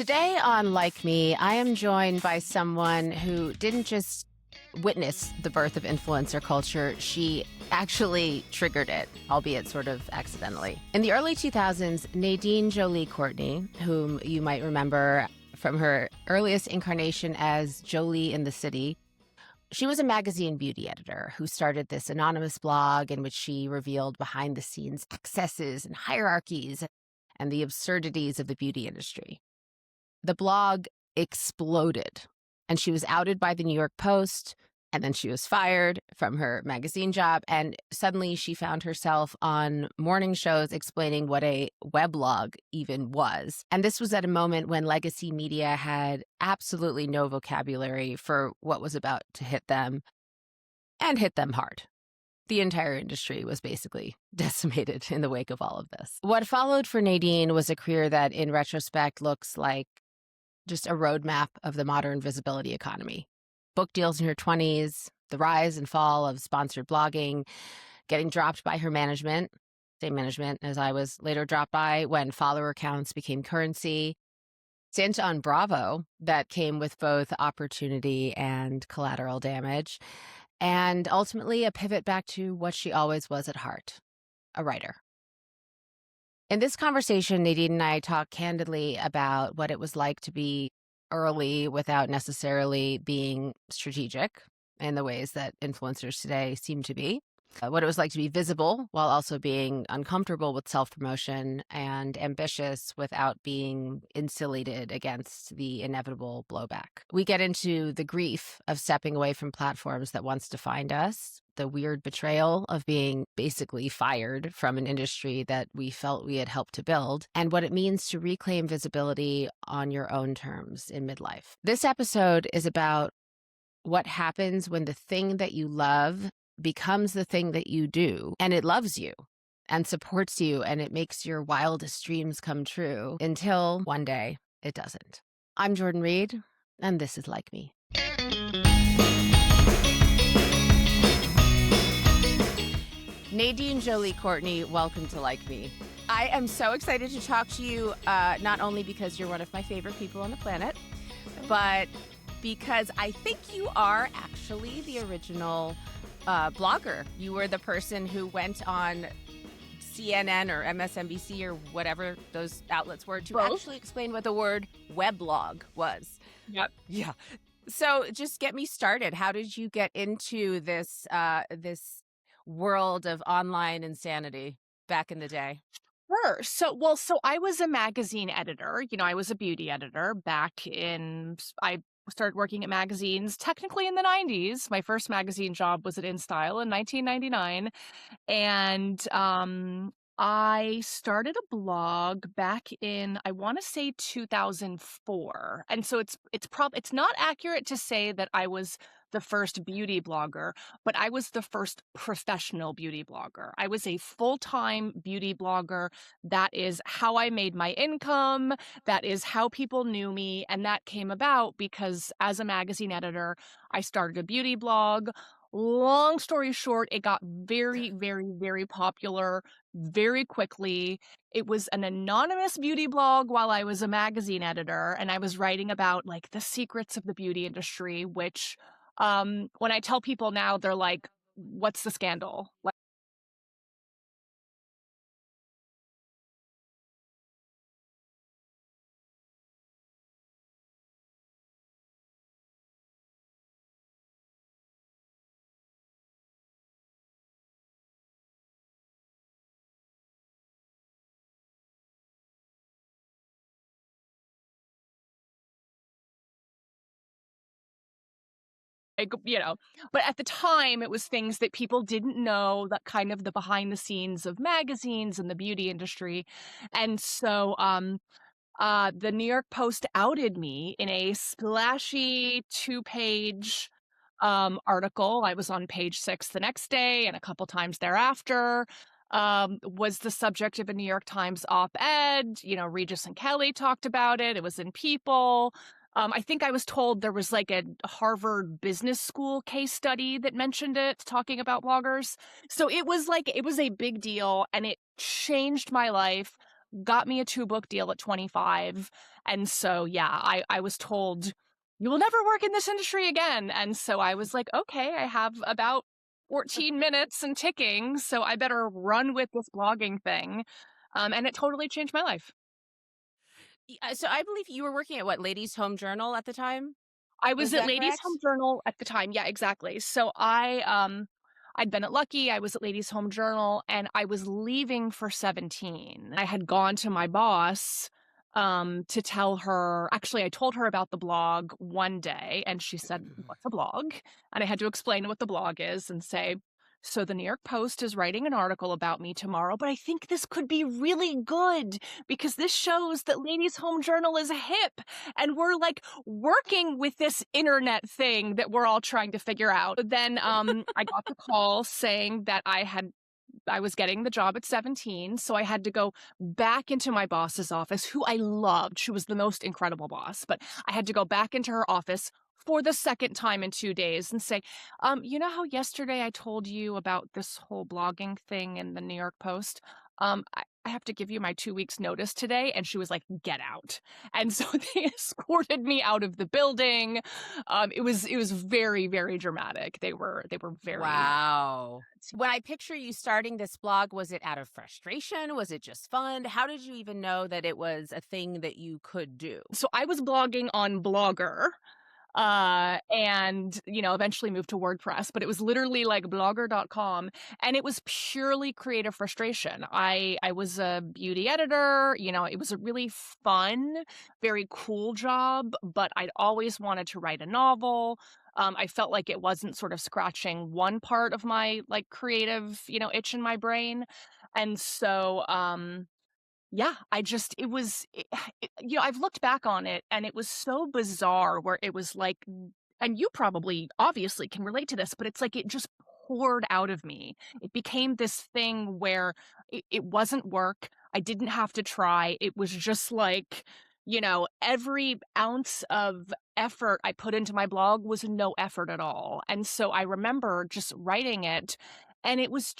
Today on Like Me, I am joined by someone who didn't just witness the birth of influencer culture, she actually triggered it, albeit sort of accidentally. In the early 2000s, Nadine Jolie Courtney, whom you might remember from her earliest incarnation as Jolie in the City, she was a magazine beauty editor who started this anonymous blog in which she revealed behind-the-scenes excesses and hierarchies and the absurdities of the beauty industry. The blog exploded, and she was outed by the New York Post, and then she was fired from her magazine job, and suddenly she found herself on morning shows explaining what a weblog even was. And this was at a moment when legacy media had absolutely no vocabulary for what was about to hit them, and hit them hard. The entire industry was basically decimated in the wake of all of this. What followed for Nadine was a career that, in retrospect, looks like just a roadmap of the modern visibility economy. Book deals in her 20s, the rise and fall of sponsored blogging, getting dropped by her management, same management as I was later dropped by when follower counts became currency, stint on Bravo that came with both opportunity and collateral damage, and ultimately a pivot back to what she always was at heart, a writer. In this conversation, Nadine and I talk candidly about what it was like to be early without necessarily being strategic in the ways that influencers today seem to be, what it was like to be visible while also being uncomfortable with self-promotion and ambitious without being insulated against the inevitable blowback. We get into the grief of stepping away from platforms that once defined us, the weird betrayal of being basically fired from an industry that we felt we had helped to build, and what it means to reclaim visibility on your own terms in midlife. This episode is about what happens when the thing that you love becomes the thing that you do, and it loves you and supports you, and it makes your wildest dreams come true until one day it doesn't. I'm Jordan Reid, and this is Like Me. Nadine Jolie Courtney, welcome to Like Me. I am so excited to talk to you, not only because you're one of my favorite people on the planet, but because I think you are actually the original blogger. You were the person who went on CNN or MSNBC or whatever those outlets were to actually explain what the word weblog was. Yep. Yeah. So just get me started. How did you get into this this world of online insanity back in the day? Sure. So I was a magazine editor. I was a beauty editor I started working at magazines technically in the 90s. My first magazine job was at InStyle in 1999. And I started a blog back in, I want to say 2004. And so it's not accurate to say that I was the first beauty blogger, but I was the first professional beauty blogger. I was a full-time beauty blogger. That is how I made my income. That is how people knew me. And that came about because as a magazine editor, I started a beauty blog. Long story short, it got very, very, very popular very quickly. It was an anonymous beauty blog while I was a magazine editor, and I was writing about like the secrets of the beauty industry, which when I tell people now, they're like, what's the scandal? But at the time it was things that people didn't know, that kind of the behind the scenes of magazines and the beauty industry. And so the New York Post outed me in a splashy 2-page article. I was on page 6 the next day and a couple times thereafter. Was the subject of a New York Times op-ed. Regis and Kelly talked about it. It was in People. I think I was told there was like a Harvard Business School case study that mentioned it, talking about bloggers. So it was a big deal, and it changed my life. got me a 2-book deal at 25. And so, yeah, I was told, you will never work in this industry again. And so I was like, okay, I have about 14 minutes and ticking, so I better run with this blogging thing. And it totally changed my life. So I believe you were working at what, Ladies Home Journal at the time? I Was was at that Ladies correct? Home Journal at the time. Yeah, exactly. So I'd been at Lucky, I was at Ladies Home Journal, and I was leaving for 17. I had gone to my boss to tell her, actually I told her about the blog one day and she said, "What's a blog?" And I had to explain what the blog is and say, "So the New York Post is writing an article about me tomorrow, but I think this could be really good because this shows that Ladies Home Journal is hip and we're like working with this internet thing that we're all trying to figure out." Then I got the call saying that I was getting the job at 17, so I had to go back into my boss's office, who I loved. She was the most incredible boss, but I had to go back into her office for the second time in 2 days and say, you know how yesterday I told you about this whole blogging thing in the New York Post? I have to give you my 2 weeks notice today." And she was like, "Get out." And so they escorted me out of the building. It was very, very dramatic. They were very. Wow. When I picture you starting this blog, was it out of frustration? Was it just fun? How did you even know that it was a thing that you could do? So I was blogging on Blogger, and eventually moved to WordPress, but it was literally like blogger.com, and it was purely creative frustration. I was a beauty editor, it was a really fun, very cool job, but I'd always wanted to write a novel. I felt like it wasn't sort of scratching one part of my like creative, itch in my brain. And so yeah, I've looked back on it and it was so bizarre where it was like, and you probably obviously can relate to this, but it's like it just poured out of me. It became this thing where it wasn't work. I didn't have to try. It was just like, every ounce of effort I put into my blog was no effort at all. And so I remember just writing it, and it was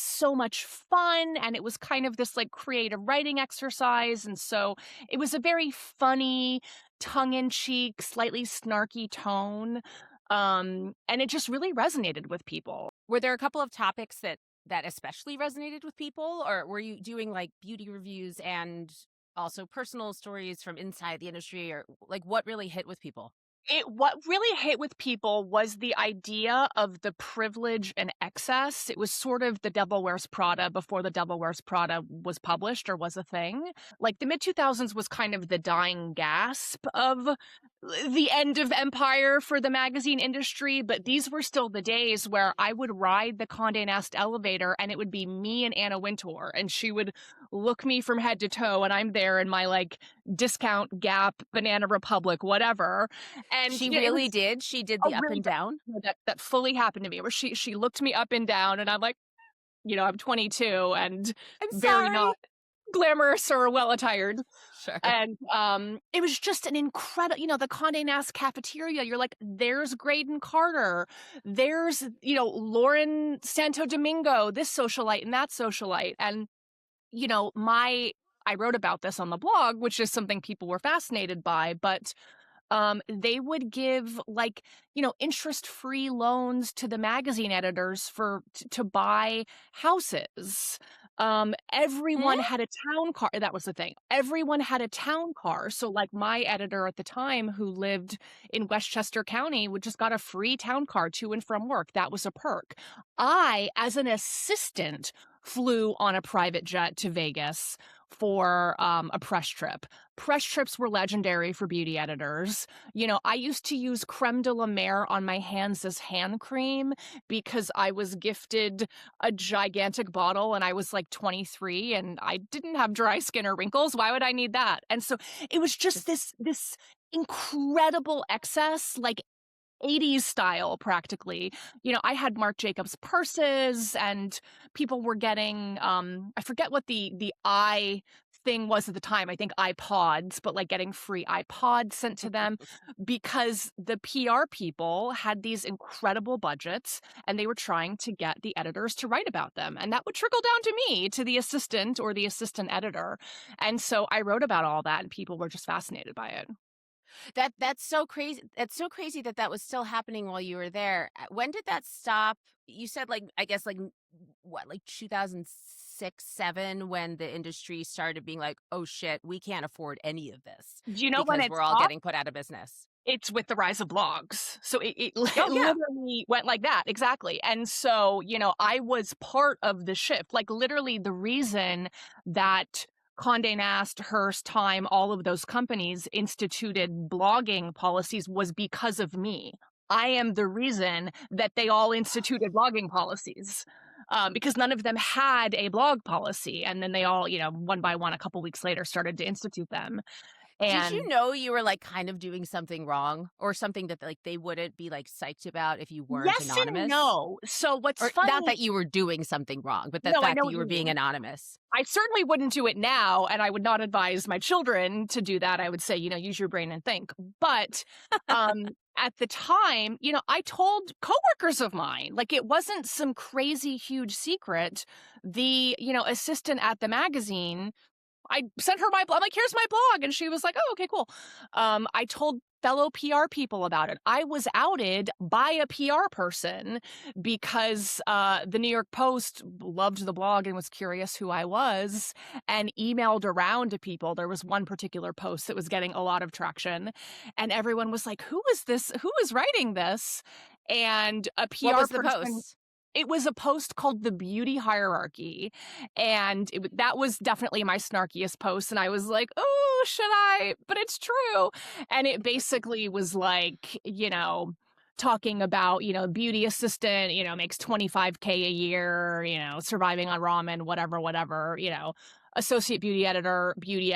so much fun, and it was kind of this like creative writing exercise. And so it was a very funny, tongue-in-cheek, slightly snarky tone. And it just really resonated with people. Were there a couple of topics that especially resonated with people, or were you doing like beauty reviews and also personal stories from inside the industry, or like what really hit with people? What really hit with people was the idea of the privilege and excess. It was sort of the Devil Wears Prada before the Devil Wears Prada was published or was a thing. Like the mid 2000s was kind of the dying gasp of the end of empire for the magazine industry, but these were still the days where I would ride the Conde Nast elevator and it would be me and Anna Wintour, and she would look me from head to toe, and I'm there in my like discount Gap, Banana Republic, whatever. And She it really was did? She did a the up really and down? that fully happened to me, where she looked me up and down, and I'm like, I'm 22 and I'm very sorry. not glamorous or well attired. Sure. And it was just an incredible, the Conde Nast cafeteria. You're like, there's Graydon Carter, there's Lauren Santo Domingo, this socialite and that socialite. And I wrote about this on the blog, which is something people were fascinated by, but they would give like, interest-free loans to the magazine editors to buy houses. Everyone Hmm? had a town car. That was the thing. Everyone had a town car. So like my editor at the time, who lived in Westchester County, would just got a free town car to and from work. That was a perk. I, as an assistant, flew on a private jet to Vegas for a press trip. Press trips were legendary for beauty editors. I used to use creme de la mer on my hands as hand cream because I was gifted a gigantic bottle and I was like 23 and I didn't have dry skin or wrinkles. Why would I need that? And so it was just this incredible excess. Like 80s style practically. I had Marc Jacobs purses, and people were getting I forget what the I thing was at the time. I think iPods, but like getting free iPods sent to them because the PR people had these incredible budgets and they were trying to get the editors to write about them. And that would trickle down to me, to the assistant or the assistant editor. And so I wrote about all that and people were just fascinated by it. That's so crazy. It's so crazy that that was still happening while you were there. When did that stop? You said like I guess like what, like 2006, 7, when the industry started being like, "Oh shit, we can't afford any of this Do you know when because it we're all stopped? getting put out of business." It's with the rise of blogs. So it Oh yeah. literally went like that. Exactly. And so, I was part of the shift. Like literally the reason that Conde Nast, Hearst, Time, all of those companies instituted blogging policies was because of me. I am the reason that they all instituted blogging policies. Because none of them had a blog policy. And then they all, one by one, a couple weeks later, started to institute them. Did you And know you were like kind of doing something wrong or something that like they wouldn't be like psyched about if you weren't yes and anonymous? no. So what's Or not funny, that you were doing something wrong, but the no, I fact know that what you you were being mean. anonymous. I certainly wouldn't do it now, and I would not advise my children to do that. I would say, use your brain and think. But at the time, I told coworkers of mine, like it wasn't some crazy huge secret. The, assistant at the magazine, I sent her my blog. I'm like, here's my blog. And she was like, oh, okay, cool. I told fellow PR people about it. I was outed by a PR person because the New York Post loved the blog and was curious who I was and emailed around to people. There was one particular post that was getting a lot of traction. And everyone was like, who is this? Who is writing this? And a What PR was the person, post? it was a post called The Beauty Hierarchy. And that was definitely my snarkiest post. And I was like, oh, should I? But it's true. And it basically was like, talking about, beauty assistant, makes 25K a year, surviving on ramen, whatever, associate beauty editor, beauty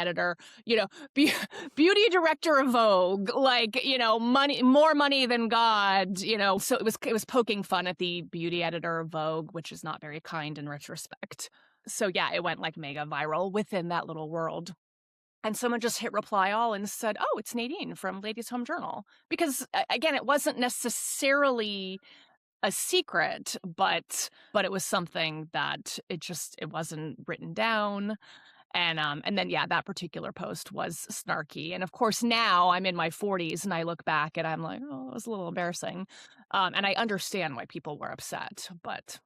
director of Vogue, like, money, more money than God, so it was poking fun at the beauty editor of Vogue, which is not very kind in retrospect. So yeah, it went like mega viral within that little world. And someone just hit reply all and said, oh, it's Nadine from Ladies Home Journal. Because again, it wasn't necessarily a secret, but it was something that it wasn't written down. And then, yeah, that particular post was snarky. And of course, now I'm in my 40s and I look back and I'm like, oh, it was a little embarrassing. And I understand why people were upset, but,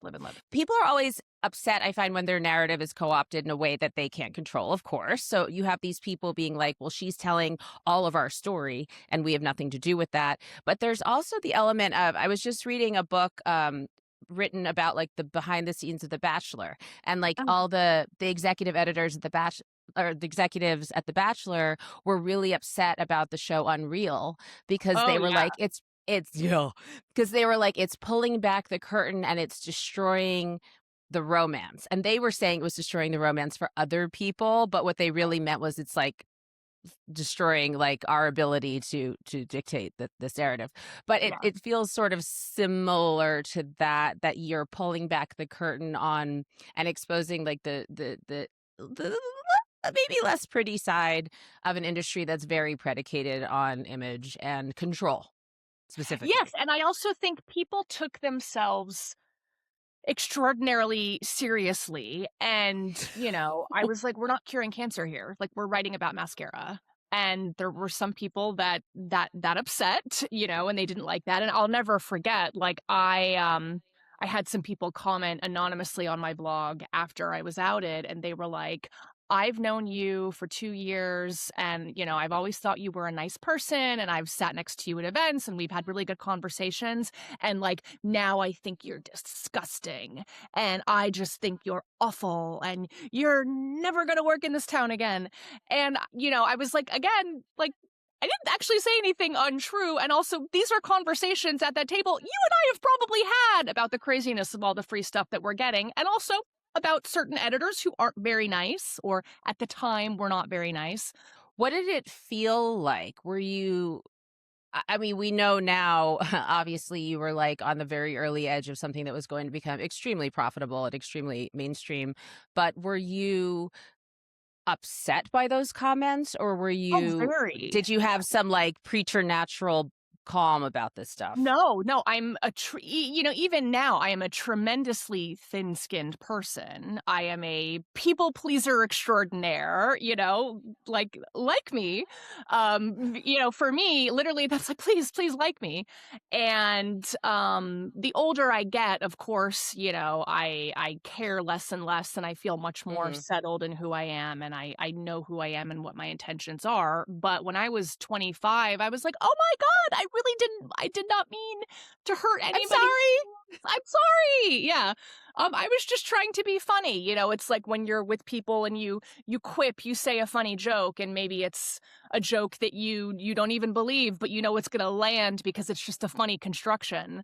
live and live. People are always upset, I find, when their narrative is co-opted in a way that they can't control, of course. So you have these people being like, well, she's telling all of our story and we have nothing to do with that. But there's also the element of, I was just reading a book written about like the behind the scenes of The Bachelor and like Oh, all the executive editors at The Bachelor, or the executives at The Bachelor were really upset about the show Unreal because they oh were yeah. like, because they were like, it's pulling back the curtain and it's destroying the romance. And they were saying it was destroying the romance for other people, but what they really meant was it's like destroying like our ability to dictate this narrative. But Yeah. it feels sort of similar to that you're pulling back the curtain on and exposing like the maybe less pretty side of an industry that's very predicated on image and control Yes. specifically. And I also think people took themselves extraordinarily seriously. And, I was like, we're not curing cancer here. Like, we're writing about mascara. And there were some people that upset, and they didn't like that. And I'll never forget, like, I had some people comment anonymously on my blog after I was outed, and they were like, I've known you for 2 years, and, I've always thought you were a nice person, and I've sat next to you at events, and we've had really good conversations. And like, now I think you're disgusting. And I just think you're awful. And you're never going to work in this town again. And, I was like, again, like, I didn't actually say anything untrue. And also, these are conversations at that table you and I have probably had about the craziness of all the free stuff that we're getting. And also about certain editors who aren't very nice, or at the time were not very nice. What did it feel like? Were you I mean, we know now, obviously, you were like on the very early edge of something that was going to become extremely profitable and extremely mainstream. But were you upset by those comments, or Oh, very. did you have some like preternatural calm about this stuff? No, no, even now, I am a tremendously thin-skinned person. I am a people pleaser extraordinaire, like me. For me, literally, that's like, please, please like me. And the older I get, of course, I care less and less, and I feel much more Hmm. settled in who I am, and I know who I am and what my intentions are. But when I was 25, I was like, oh my God, I did not mean to hurt I'm anybody's sorry. feelings. I'm sorry. Yeah. I was just trying to be funny. It's like when you're with people and you quip, you say a funny joke, and maybe it's a joke that you don't even believe, but it's gonna land because it's just a funny construction.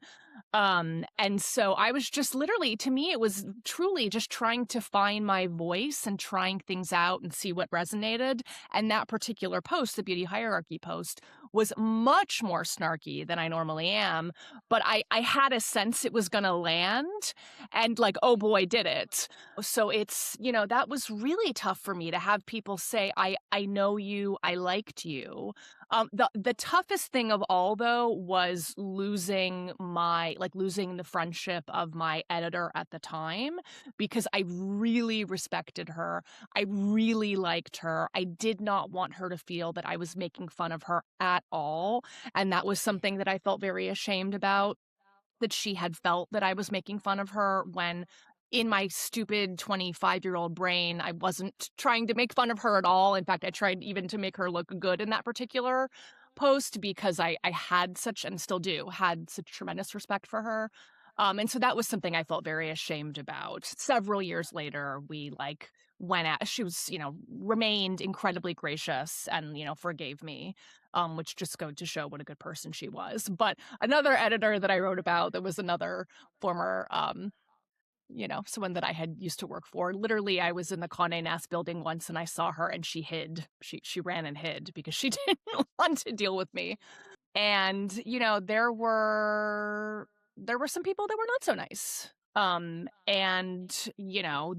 And so I was just literally, to me, it was truly just trying to find my voice and trying things out and see what resonated. And that particular post, the beauty hierarchy post, was much more snarky than I normally am. But I had a sense it was going to land, and like, oh boy, did it. So that was really tough for me to have people say, I know you, I liked you. The toughest thing of all, though, was losing the friendship of my editor at the time, because I really respected her. I really liked her. I did not want her to feel that I was making fun of her at all, and that was something that I felt very ashamed about, that she had felt that I was making fun of her, when in my stupid 25-year-old brain, I wasn't trying to make fun of her at all. In fact, I tried even to make her look good in that particular post, because I had such, and still do, had such tremendous respect for her. And so that was something I felt very ashamed about. Several years later, we went at, she was, remained incredibly gracious and, forgave me, which just go to show what a good person she was. But another editor that I wrote about, that was another former, someone that I had used to work for. Literally, I was in the Conde Nast building once, and I saw her, and she hid. She ran and hid because she didn't want to deal with me. And there were some people that were not so nice. And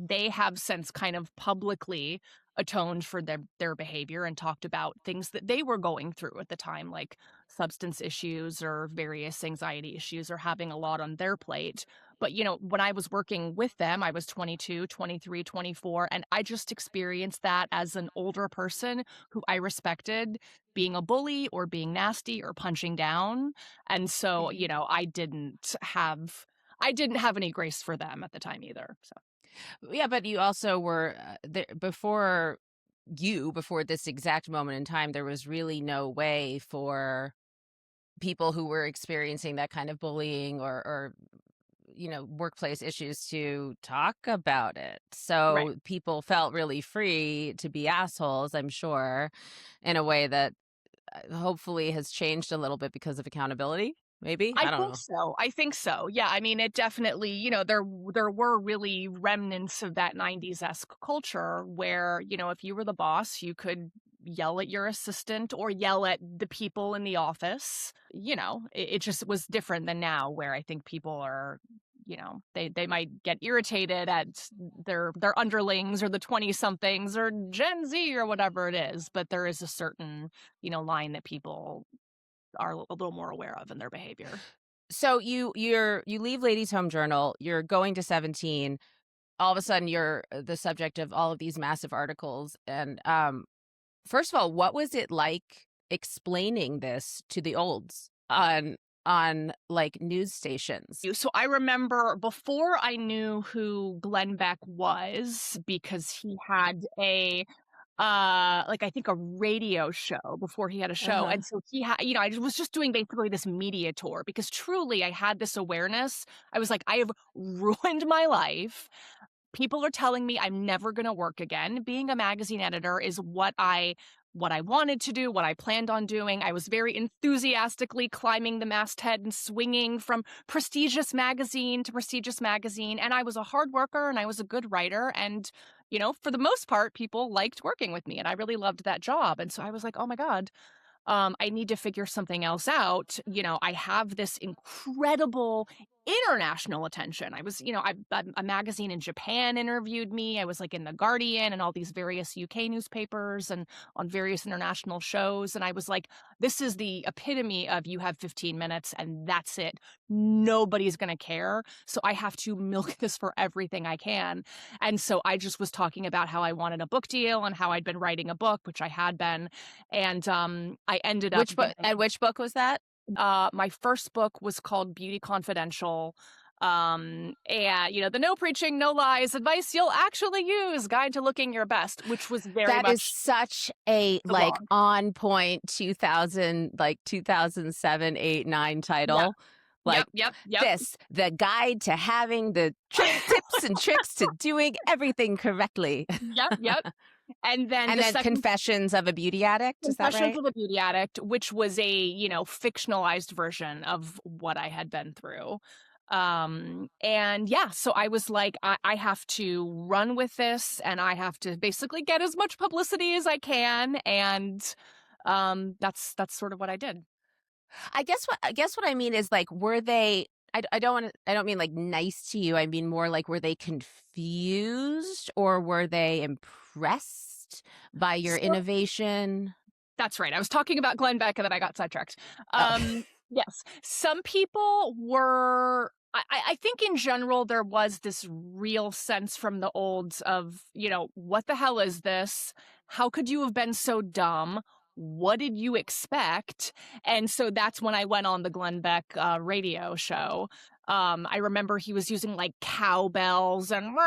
they have since kind of publicly atoned for their behavior and talked about things that they were going through at the time, like substance issues or various anxiety issues, or having a lot on their plate. But when I was working with them, I was 22, 23, 24, and I just experienced that as an older person who I respected being a bully or being nasty or punching down. And so, Mhm. I didn't have any grace for them at the time either. So Yeah, but you also were there before this exact moment in time. There was really no way for people who were experiencing that kind of bullying or workplace issues to talk about it. right. So people felt really free to be assholes, I'm sure, in a way that hopefully has changed a little bit because of accountability. Maybe, I I don't think know. so. I think so. Yeah, I mean, it definitely, there were really remnants of that 90s-esque culture where, if you were the boss, you could yell at your assistant or yell at the people in the office. It just was different than now, where I think people are, they might get irritated at their underlings or the 20 somethings or Gen Z or whatever it is, but there is a certain, line that people are a little more aware of in their behavior. So you leave Ladies Home Journal, you're going to 17. All of a sudden you're the subject of all of these massive articles. And first of all, what was it like explaining this to the olds on like news stations? So I remember before I knew who Glenn Beck was, because he had I think a radio show before he had a show. Uh-huh. And so I was just doing basically this media tour, because truly I had this awareness. I was like, I have ruined my life. People are telling me I'm never going to work again. Being a magazine editor is what I wanted to do, what I planned on doing. I was very enthusiastically climbing the masthead and swinging from prestigious magazine to prestigious magazine. And I was a hard worker and I was a good writer. And, for the most part, people liked working with me and I really loved that job. And so I was like, oh my God, I need to figure something else out. I have this incredible international attention. I was, a magazine in Japan interviewed me. I was like in The Guardian and all these various UK newspapers and on various international shows. And I was like, this is the epitome of you have 15 minutes and that's it. Nobody's going to care. So I have to milk this for everything I can. And so I just was talking about how I wanted a book deal and how I'd been writing a book, which I had been. And I ended up Which book? And which book was that? my first book was called Beauty Confidential. And the no preaching, no lies advice you'll actually use, Guide to Looking Your Best, which was very That much is such a the like blog. on point 2007, 8, 9 title. Yep. Like Yep. this, the guide to having the tips and tricks to doing everything correctly. Yep. And then And the then second Confessions of a Beauty Addict, is that Confessions right? of a Beauty Addict, which was a, fictionalized version of what I had been through. And yeah, so I was like, I have to run with this and I have to basically get as much publicity as I can. And that's sort of what I did. I guess what I mean is like, were they? I don't mean like nice to you. I mean more like, were they confused or were they impressed by your So innovation? that's right. I was talking about Glenn Beck and then I got sidetracked. Oh. Yes, some people were. I think in general there was this real sense from the olds of, what the hell is this? How could you have been so dumb? What did you expect? And so that's when I went on the Glenn Beck radio show. I remember he was using like cowbells and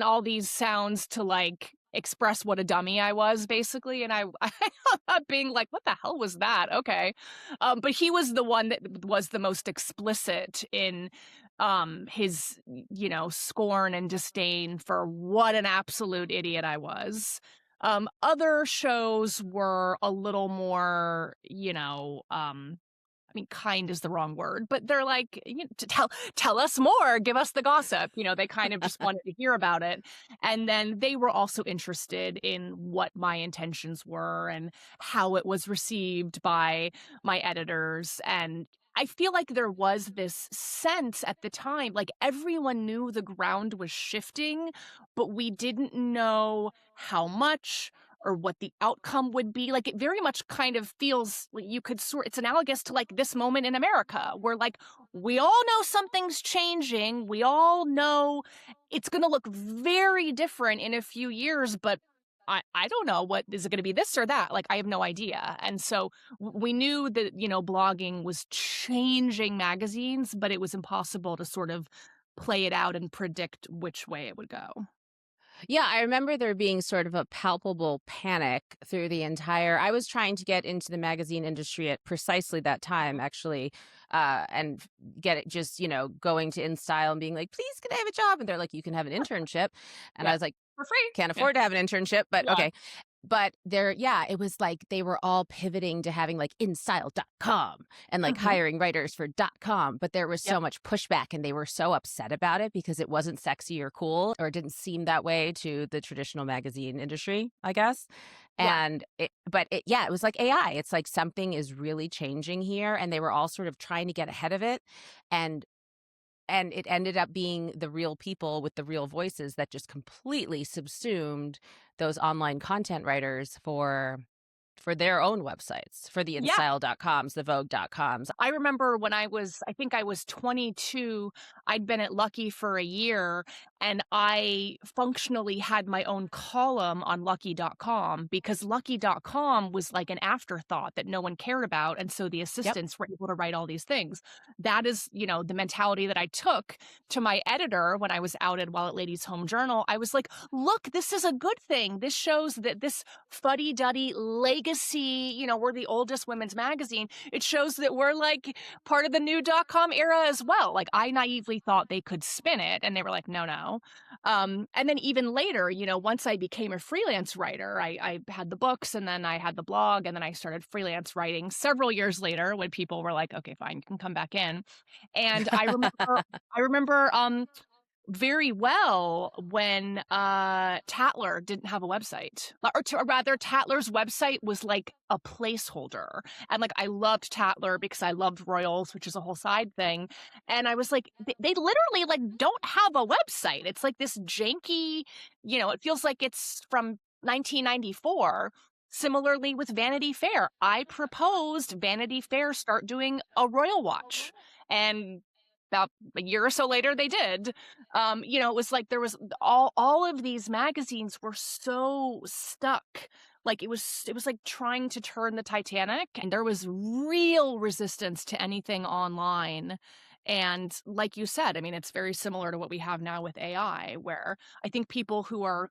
all these sounds to like express what a dummy I was, basically. And I being like, what the hell was that? Okay. But he was the one that was the most explicit in his, scorn and disdain for what an absolute idiot I was. Other shows were a little more, I mean, kind is the wrong word, but they're like, to tell us more, give us the gossip. They kind of just wanted to hear about it. And then they were also interested in what my intentions were and how it was received by my editors. And I feel like there was this sense at the time, like everyone knew the ground was shifting, but we didn't know how much or what the outcome would be. Like, it very much kind of feels like it's analogous to like this moment in America where like we all know something's changing. We all know it's going to look very different in a few years, but I don't know, what is it going to be, this or that? Like, I have no idea. And so we knew that, blogging was changing magazines, but it was impossible to sort of play it out and predict which way it would go. Yeah, I remember there being sort of a palpable panic through the entire. I was trying to get into the magazine industry at precisely that time, actually, and get it just, going to InStyle and being like, please, can I have a job? And they're like, you can have an internship. And I Yeah. was like, For free. can't afford to have an internship, but Yeah. okay. But it was like they were all pivoting to having like InStyle.com and like hiring writers for .com. But there was so much pushback and they were so upset about it because it wasn't sexy or cool, or it didn't seem that way to the traditional magazine industry, I guess. Yeah. And it was like AI. It's like something is really changing here. And they were all sort of trying to get ahead of it. And it ended up being the real people with the real voices that just completely subsumed those online content writers for their own websites, for the Yeah. InStyle.coms, the Vogue.coms. I remember when I think I was 22, I'd been at Lucky for a year, and I functionally had my own column on Lucky.com because Lucky.com was like an afterthought that no one cared about. And so the assistants were able to write all these things. That is, the mentality that I took to my editor when I was outed while at Ladies Home Journal. I was like, look, this is a good thing. This shows that this fuddy-duddy legacy, we're the oldest women's magazine. It shows that we're like part of the new .com era as well. Like, I naively thought they could spin it, and they were like, no. And then even later, once I became a freelance writer, I had the books, and then I had the blog, and then I started freelance writing several years later when people were like, okay, fine, you can come back in. And I remember very well when Tatler didn't have a website, or rather Tatler's website was like a placeholder. And like I loved Tatler because I loved Royals, which is a whole side thing. And I was like, they literally like don't have a website. It's like this janky, it feels like it's from 1994. Similarly with Vanity Fair, I proposed Vanity Fair start doing a Royal Watch, and about a year or so later they did. It was like there was all of these magazines were so stuck. Like it was like trying to turn the Titanic, and there was real resistance to anything online. And like you said, I mean, it's very similar to what we have now with AI, where I think people who are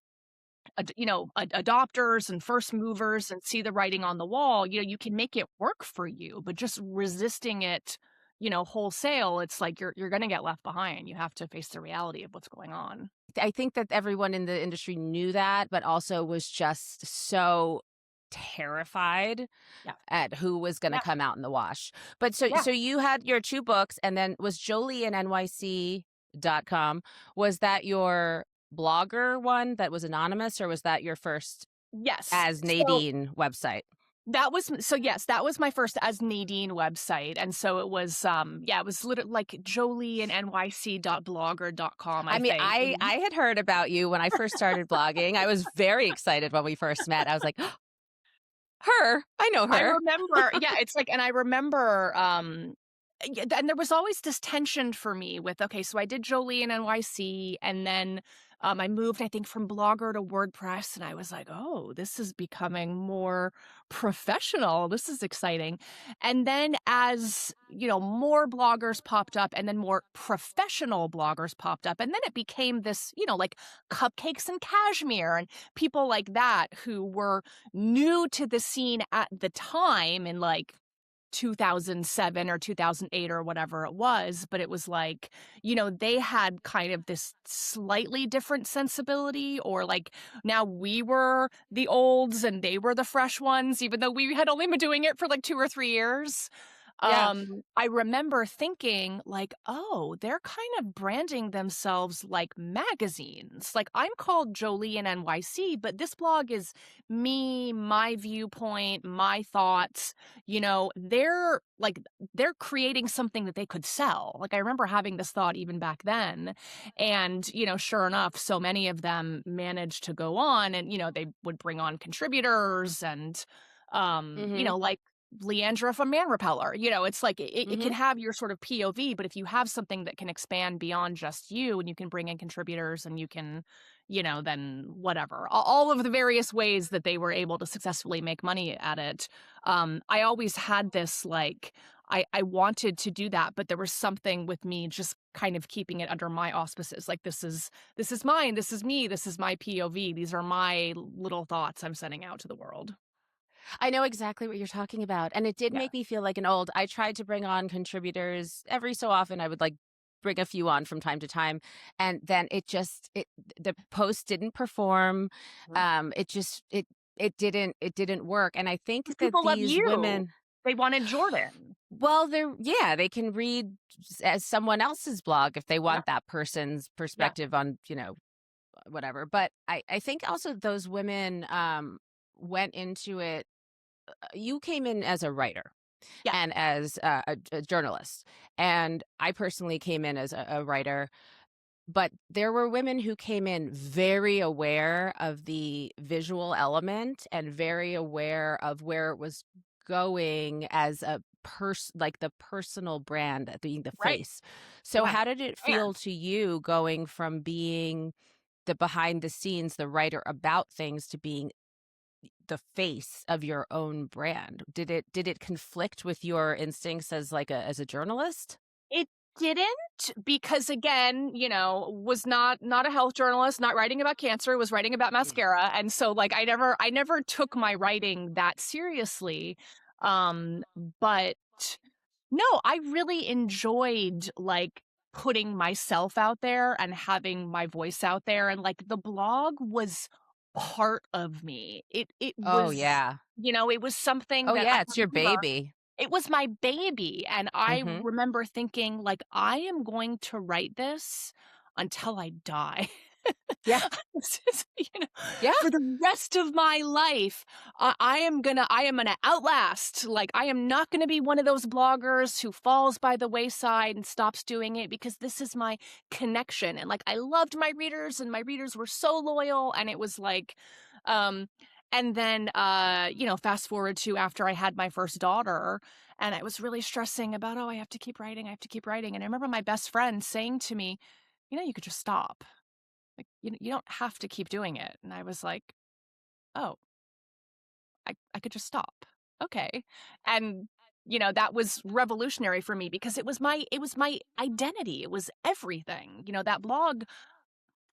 adopters and first movers and see the writing on the wall, you can make it work for you, but just resisting it, wholesale, it's like you're going to get left behind. You have to face the reality of what's going on. I think that everyone in the industry knew that, but also was just so terrified Yeah. at who was going to Yeah. come out in the wash. But so Yeah. so you had your 2 books, and then was Jolie and NYC.com, was that your blogger one that was anonymous, or was that your first Yes. as Nadine website? Yes, that was my first as Nadine website. And so it was it was literally like Jolie and NYC.blogger.com, I mean, think. I had heard about you when I first started blogging. I was very excited when we first met. I was like, her, I know I her. remember, it's like, and I remember, and there was always this tension for me with, okay, so I did Jolie and NYC, and then I moved, I think, from Blogger to WordPress, and I was like, oh, this is becoming more professional. This is exciting. And then as, more bloggers popped up, and then more professional bloggers popped up, and then it became this, like Cupcakes and Cashmere and people like that who were new to the scene at the time in like 2007 or 2008 or whatever it was, but it was like, they had kind of this slightly different sensibility, or like now we were the olds and they were the fresh ones, even though we had only been doing it for like 2 or 3 years. Yeah. I remember thinking like, oh, they're kind of branding themselves like magazines. Like I'm called Jolie and NYC, but this blog is me, my viewpoint, my thoughts. They're creating something that they could sell. Like I remember having this thought even back then. And, sure enough, so many of them managed to go on, and, they would bring on contributors and, like Leandra from Man Repeller. It's like it can have your sort of POV, but if you have something that can expand beyond just you, and you can bring in contributors, and you can, then whatever, all of the various ways that they were able to successfully make money at it. I always had this like, I wanted to do that, but there was something with me just kind of keeping it under my auspices. Like this is mine, this is me, this is my POV, these are my little thoughts I'm sending out to the world. I know exactly what you're talking about. And it did Yeah. make me feel like an old. I tried to bring on contributors every so often. I would like bring a few on from time to time. And then the post didn't perform. It didn't work. And I think that People love these you. women, They wanted Jordan. well, they can read as someone else's blog if they want that person's perspective on, whatever. But I think also those women went into it. You came in as a writer and as a journalist, and I personally came in as a writer, but there were women who came in very aware of the visual element and very aware of where it was going as a like the personal brand, being the face. So how did it feel to you going from being the behind the scenes, the writer about things, to being the face of your own brand? Did it conflict with your instincts as as a journalist? It didn't, because again, was not a health journalist, not writing about cancer, was writing about mascara. And so like I never took my writing that seriously. But no, I really enjoyed like putting myself out there and having my voice out there, and like the blog was part of me. It Oh was, yeah. it was something Oh that yeah, it's your baby. it was my baby. And I Mhm. remember thinking like, I am going to write this until I die. Yeah. You know, Yeah. for the rest of my life, I am gonna outlast. Like, I am not gonna be one of those bloggers who falls by the wayside and stops doing it, because this is my connection. And like, I loved my readers, and my readers were so loyal, and it was like, um, and then, fast forward to after I had my first daughter, and I was really stressing about, oh, I have to keep writing, I have to keep writing. And I remember my best friend saying to me, you could just stop. Like, you don't have to keep doing it. And I was like, oh, I could just stop. Okay. And that was revolutionary for me, because it was my identity. It was everything. That blog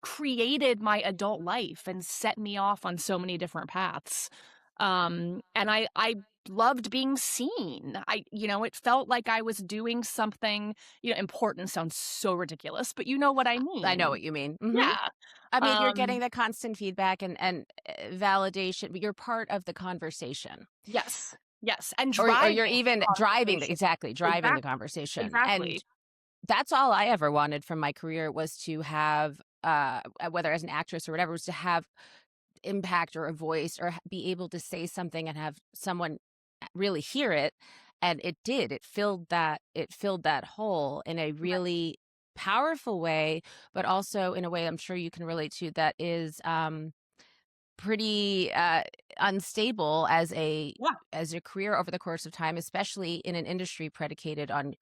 created my adult life and set me off on so many different paths. And I loved being seen. It felt like I was doing something, important sounds so ridiculous, but you know what I I know mean. what you mean. Hmm. Yeah. I mean, you're getting Um, the constant feedback and validation. You're part of the conversation. yes. Yes. And Or driving you're even the driving conversation. driving the Exactly. conversation. And Exactly. that's all I ever wanted from my career, was to have, whether as an actress or whatever, was to have impact or a voice, or be able to say something and have someone really hear it. And it did. It filled that hole in a Right. really powerful way, but also in a way I'm sure you can relate to, that is pretty unstable Yeah. as a career over the course of time, especially in an industry predicated on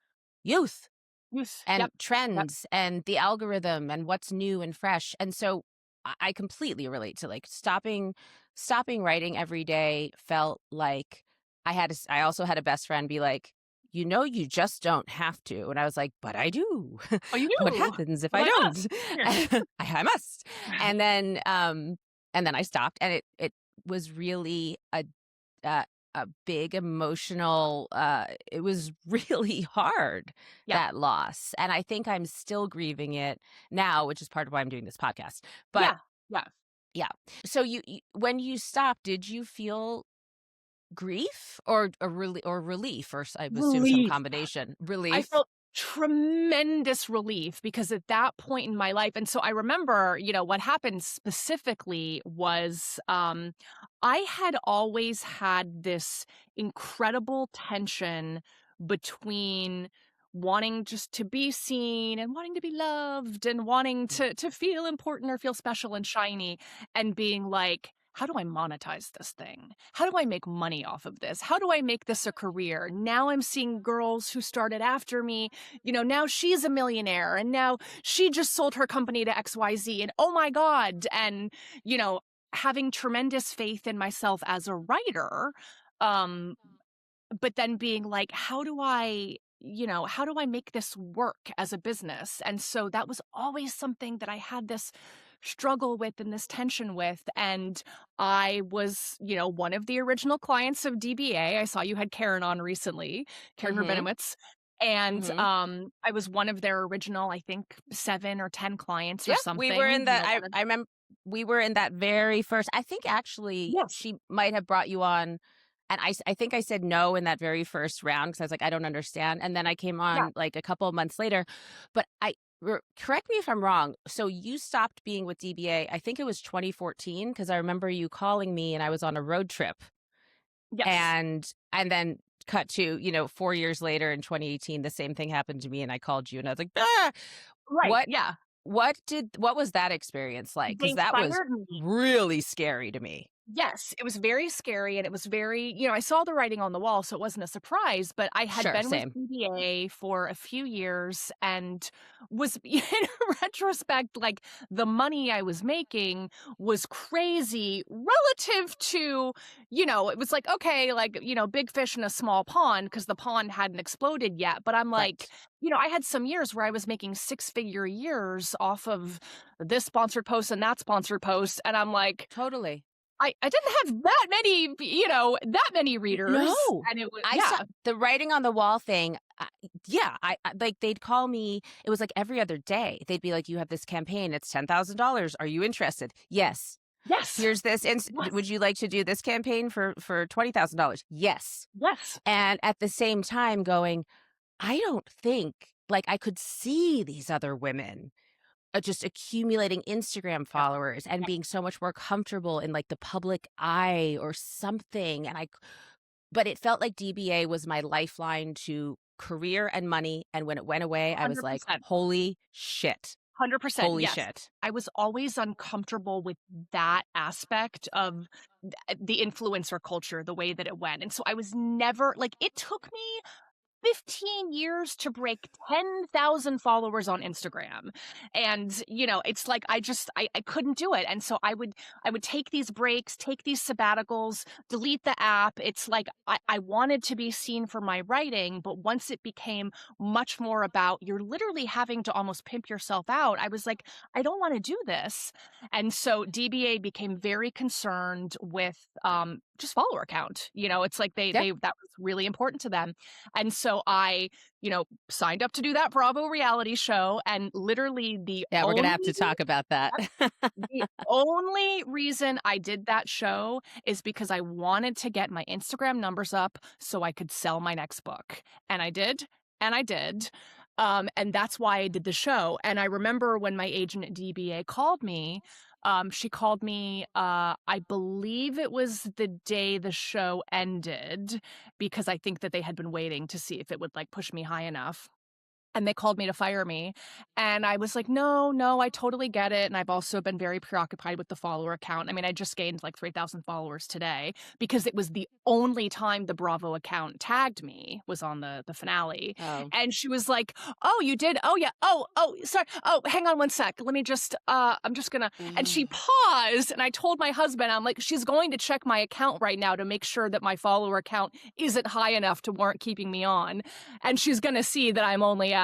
youth Yes. and Yep. Yep. trends and the algorithm and what's new and fresh. And so I completely relate to, like, stopping writing every day felt like I also had a best friend be like, you just don't have to. And I was like, but I do. Oh, you What do? happens if But I I don't? must. Yeah. I must. And then I stopped, and it was really uh, a big emotional, it was really hard, Yeah. that loss. And I think I'm still grieving it now, which is part of why I'm doing this podcast. But Yeah. Yeah. yeah. So when you stopped, did you feel grief or relief, or I would assume some Relief. combination? I Relief. felt tremendous relief, because at that point in my life, and so I remember, what happened specifically was, I had always had this incredible tension between wanting just to be seen and wanting to be loved and wanting to feel important or feel special and shiny, and being like, how do I monetize this thing? How do I make money off of this? How do I make this a career? Now I'm seeing girls who started after me, now she's a millionaire, and now she just sold her company to XYZ, and oh my God. And, you know, having tremendous faith in myself as a writer, um, but then being like, how do I make this work as a business? And so that was always something that I had this struggle with and this tension with. And I was, one of the original clients of DBA. I saw you had Karen on recently, Karen Mm-hmm. Rabinowitz. And Mm-hmm. I was one of their original, I think, 7 or 10 clients or Yeah, we were something. in that. I remember we were in that very first. I think actually Yes. she might have brought you on, and I think I said no in that very first round, because I was like, I don't understand. And then I came Yeah. on like a couple of months later. But correct me if I'm wrong. So you stopped being with DBA. I think it was 2014, because I remember you calling me, and I was on a road trip, Yes. and then cut to 4 years later in 2018, the same thing happened to me, and I called you, and I was like, Right. what Yeah. what was that experience like? Because They that was fired me. really scary to me. Yes, it was very scary, and it was very, I saw the writing on the wall, so it wasn't a surprise, but I had Sure, been with same. BBA for a few years and was in retrospect, like, the money I was making was crazy relative to, it was like, okay, like, big fish in a small pond, because the pond hadn't exploded yet. But I'm like, Right. I had some years where I was making six-figure years off of this sponsored post and that sponsored post, and I'm like, Totally. I didn't have that many readers, No. and it was I saw yeah, the writing on the wall thing. Yeah, I like, they'd call me. It was like every other day. They'd be like, "You have this campaign. It's $10,000. Are you interested?" Yes. yes, Here's this. yes, Would you like to do this campaign for $20,000? Yes. yes, And at the same time, going, I don't think, like, I could see these other women just accumulating Instagram Yep. followers and Yep. being so much more comfortable in like the public eye or something. But it felt like DBA was my lifeline to career and money. And when it went away, I was like, 100%. holy shit. 100%. Holy Yes. shit. I was always uncomfortable with that aspect of the influencer culture, the way that it went. And so I was never like, it took me 15 years to break 10,000 followers on Instagram. And, it's like I couldn't do it. And so I would take these breaks, take these sabbaticals, delete the app. It's like I wanted to be seen for my writing, but once it became much more about you're literally having to almost pimp yourself out, I was like, I don't want to do this. And so DBA became very concerned with just follower count. It's like Yeah. they that was really important to them. And so I, signed up to do that Bravo reality show. And literally Yeah. We're going to have to talk about that. the only reason I did that show is because I wanted to get my Instagram numbers up so I could sell my next book. And I did. And I did. And that's why I did the show. And I remember when my agent at DBA called me, she called me, I believe it was the day the show ended, because I think that they had been waiting to see if it would like push me high enough. And they called me to fire me. And I was like, no, I totally get it. And I've also been very preoccupied with the follower account. I mean, I just gained like 3,000 followers today because it was the only time the Bravo account tagged me was on the finale. Oh. And she was like, oh, you did? Oh, yeah. Oh, sorry. Oh, hang on one sec. Let me just, I'm just gonna. And she paused. And I told my husband, I'm like, she's going to check my account right now to make sure that my follower account isn't high enough to warrant keeping me on. And she's going to see that I'm only at,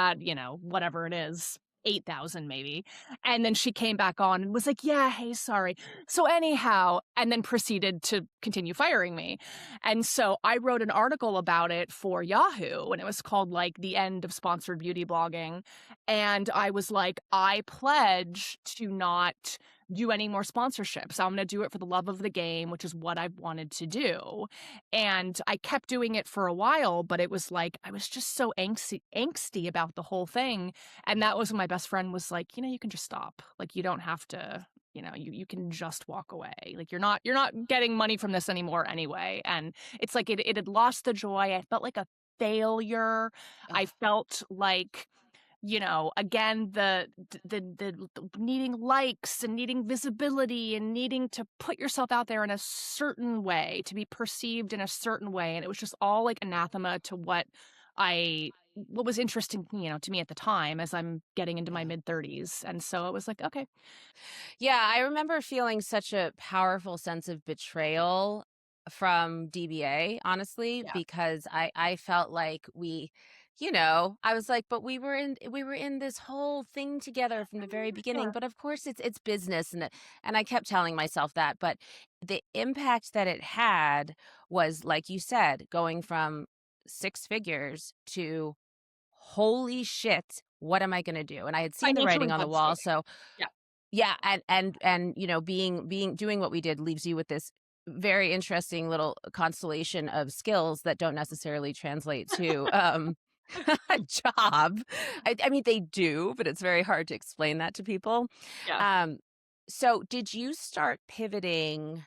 whatever it is, 8,000 maybe. And then she came back on and was like, yeah, hey, sorry. So anyhow, and then proceeded to continue firing me. And so I wrote an article about it for Yahoo, and it was called like The End of Sponsored Beauty Blogging. And I was like, I pledge to not do any more sponsorships. I'm going to do it for the love of the game, which is what I've wanted to do. And I kept doing it for a while, but it was like, I was just so angsty about the whole thing. And that was when my best friend was like, you can just stop. Like, you don't have to, you can just walk away. Like, you're not getting money from this anymore anyway. And it's like, it had lost the joy. I felt like a failure. I felt like, again, the needing likes and needing visibility and needing to put yourself out there in a certain way, to be perceived in a certain way. And it was just all like anathema to what was interesting, to me at the time as I'm getting into my mid-30s. And so it was like, okay. Yeah, I remember feeling such a powerful sense of betrayal from DBA, honestly, Yeah. because I felt like I was like, but we were in this whole thing together from the very beginning. Yeah. But of course, it's business, and I kept telling myself that. But the impact that it had was, like you said, going from six figures to holy shit, what am I going to do? And I had seen the Financially writing on the wall, devastating. so Yeah. yeah, and being doing what we did leaves you with this very interesting little constellation of skills that don't necessarily translate to a job. I mean, they do, but it's very hard to explain that to people. Yeah. So did you start pivoting?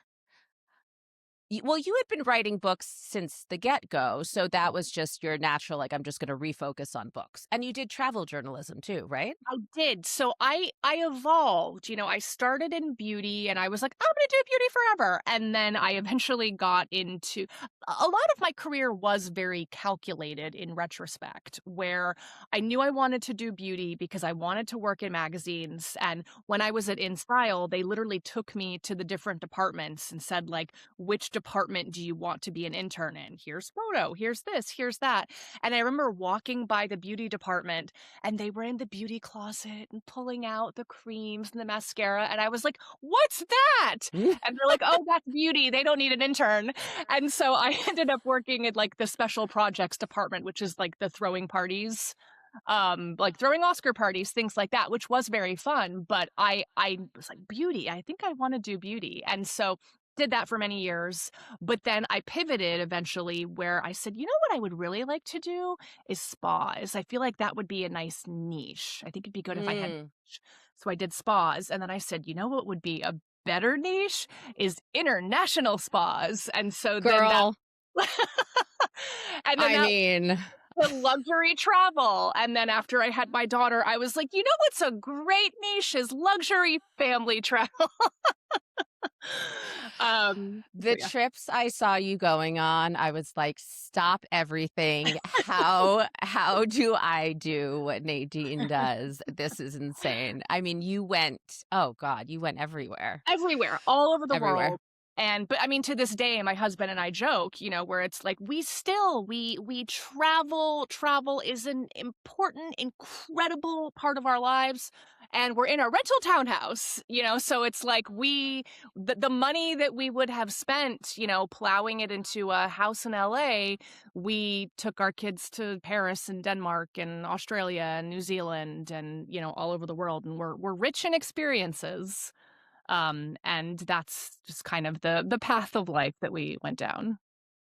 Well, you had been writing books since the get-go, so that was just your natural, like, I'm just going to refocus on books. And you did travel journalism too, right? I did. So I evolved. I started in beauty and I was like, I'm going to do beauty forever. And then I eventually got into a lot of my career was very calculated in retrospect, where I knew I wanted to do beauty because I wanted to work in magazines. And when I was at InStyle, they literally took me to the different departments and said, like, which department do you want to be an intern in? Here's photo, here's this, here's that. And I remember walking by the beauty department and they were in the beauty closet and pulling out the creams and the mascara. And I was like, what's that? And they're like, oh, that's beauty. They don't need an intern. And so I ended up working at like the special projects department, which is like the throwing parties, like throwing Oscar parties, things like that, which was very fun. But I was like, beauty, I think I want to do beauty. And so did that for many years. But then I pivoted eventually where I said, what I would really like to do is spas. I feel like that would be a nice niche. I think it'd be good if I had. So I did spas. And then I said, you know what would be a better niche is international spas. And so then that, Girl, and then I that mean, the luxury travel. And then after I had my daughter, I was like, you know what's a great niche is luxury family travel. the Yeah. trips I saw you going on, I was like, stop everything. How do I do what Nadine does? This is insane. I mean, you went, oh God, you went everywhere. Everywhere, all over the Everywhere. world. But I mean, to this day, my husband and I joke, where it's like we travel. Travel is an important, incredible part of our lives. And we're in a rental townhouse, so it's like the money that we would have spent, plowing it into a house in LA, we took our kids to Paris and Denmark and Australia and New Zealand and, all over the world. And we're rich in experiences. And that's just kind of the path of life that we went down.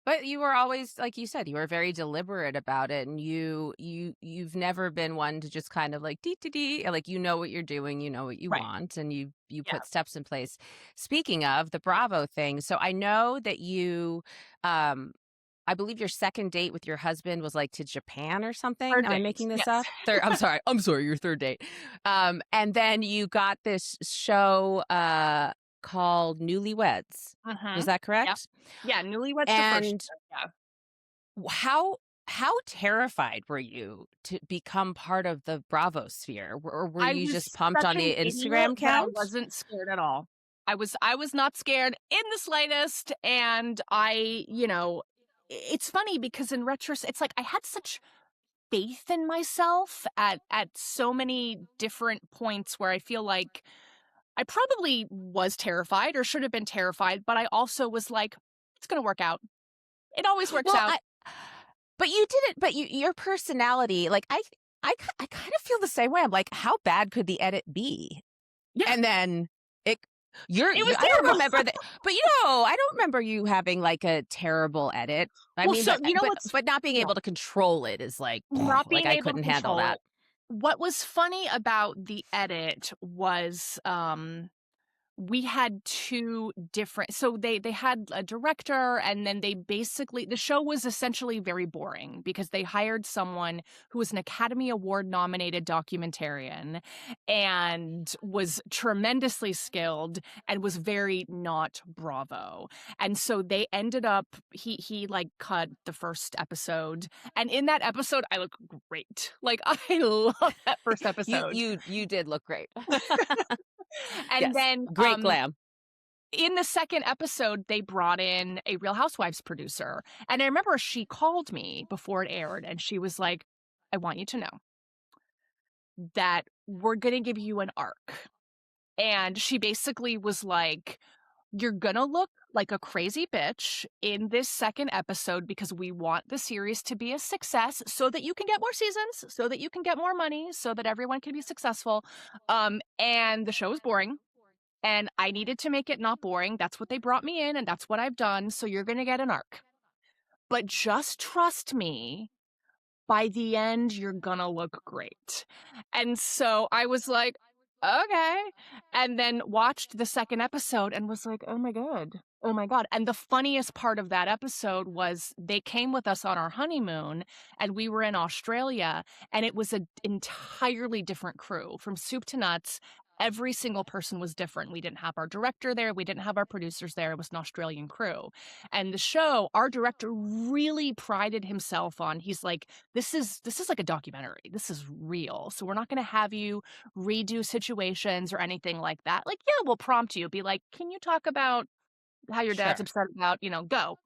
But you were always, like you said, you were very deliberate about it, and you've never been one to just kind of like dee, like, you know what you're doing, you know what you Right. want, and you Yeah. put steps in place. Speaking of the Bravo thing, so I know that you, I believe your second date with your husband was like to Japan or something. Third Am I date. making this Yes. up? Third, I'm sorry, your third date. And then you got this show called Newlyweds. Mm-hmm. Was that Yeah. correct? Yeah. Newlyweds the first And year. Yeah. how terrified were you to become part of the Bravo sphere? Or were I you was just pumped such on an the idiot, Instagram but I count? wasn't scared at all. I was not scared in the slightest. And it's funny because in retrospect, it's like I had such faith in myself at so many different points where I feel like I probably was terrified or should have been terrified, but I also was like, it's going to work out. It always works Well, out. but you didn't. But your personality, like I kind of feel the same way. I'm like, how bad could the edit be? Yeah, And then it, it was I don't terrible. remember that. But I don't remember you having like a terrible edit. I Well, mean, so you know what's but not being yeah, able to control it is like, not like being I able to couldn't handle control that. it. What was funny about the edit was we had two different, so they had a director, and then the show was essentially very boring because they hired someone who was an Academy Award nominated documentarian and was tremendously skilled and was very not Bravo. And so they ended up, he like cut the first episode, and in that episode I look great. Like, I love that first episode. You did look great. And Yes, then great glam. in the second episode, they brought in a Real Housewives producer. And I remember she called me before it aired and she was like, I want you to know that we're going to give you an arc. And she basically was like, you're going to look like a crazy bitch in this second episode because we want the series to be a success so that you can get more seasons, so that you can get more money, so that everyone can be successful. And the show is boring. And I needed to make it not boring. That's what they brought me in, and that's what I've done. So you're going to get an arc. But just trust me, by the end, you're going to look great. And so I was like, okay. And then watched the second episode and was like, oh my God. Oh my God. And the funniest part of that episode was they came with us on our honeymoon and we were in Australia, and it was an entirely different crew from soup to nuts. Every single person was different. We didn't have our director there. We didn't have our producers there. It was an Australian crew. And the show, our director really prided himself on, he's like, this is like a documentary. This is real. So we're not going to have you redo situations or anything like that. Like, yeah, we'll prompt you, be like, can you talk about how your dad's Sure. upset about, go.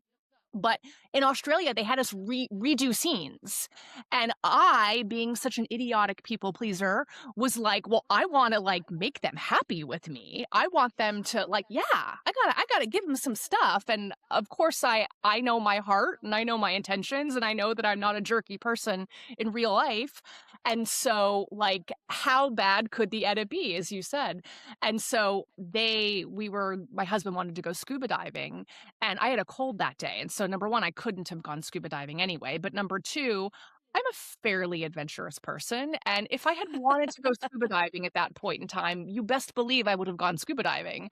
But in Australia, they had us redo scenes. And I, being such an idiotic people pleaser, was like, well, I want to like make them happy with me. I want them to like, yeah, I gotta give them some stuff. And of course I know my heart and I know my intentions and I know that I'm not a jerky person in real life. And so like, how bad could the edit be, as you said? And so my husband wanted to go scuba diving, and I had a cold that day. And so number one, I couldn't have gone scuba diving anyway. But number two, I'm a fairly adventurous person, and if I had wanted to go scuba diving at that point in time, you best believe I would have gone scuba diving.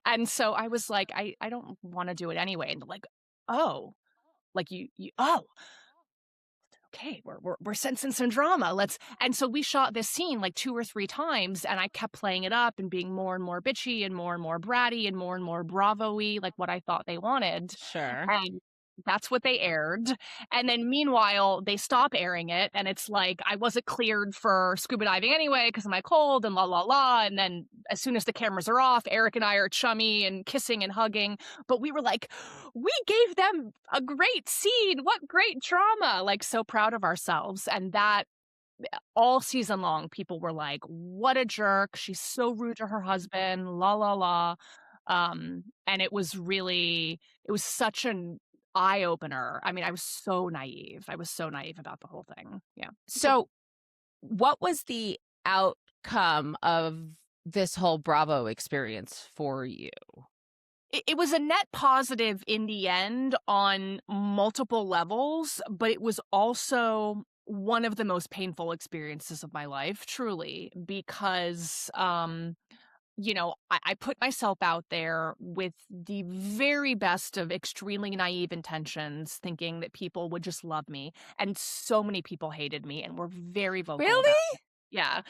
And so I was like, I don't wanna do it anyway, and they're like, "Oh, like, you oh, okay, we're sensing some drama. Let's." And so we shot this scene like 2 or 3 times, and I kept playing it up and being more and more bitchy and more bratty and more bravo-y, like what I thought they wanted. Sure. And that's what they aired. And then meanwhile, they stop airing it, and it's like I wasn't cleared for scuba diving anyway because of my cold and la la la. And then as soon as the cameras are off, Eric and I are chummy and kissing and hugging. But we were like, we gave them a great scene. What great drama. Like, so proud of ourselves. And that all season long, people were like, what a jerk. She's so rude to her husband, la la la. And it was such an eye opener. I mean, I was so naive. I was so naive about the whole thing. Yeah. So, what was the outcome of this whole Bravo experience for you? It was a net positive in the end on multiple levels, but it was also one of the most painful experiences of my life, truly, because I put myself out there with the very best of extremely naive intentions, thinking that people would just love me. And so many people hated me and were very vocal about Really? it. Yeah.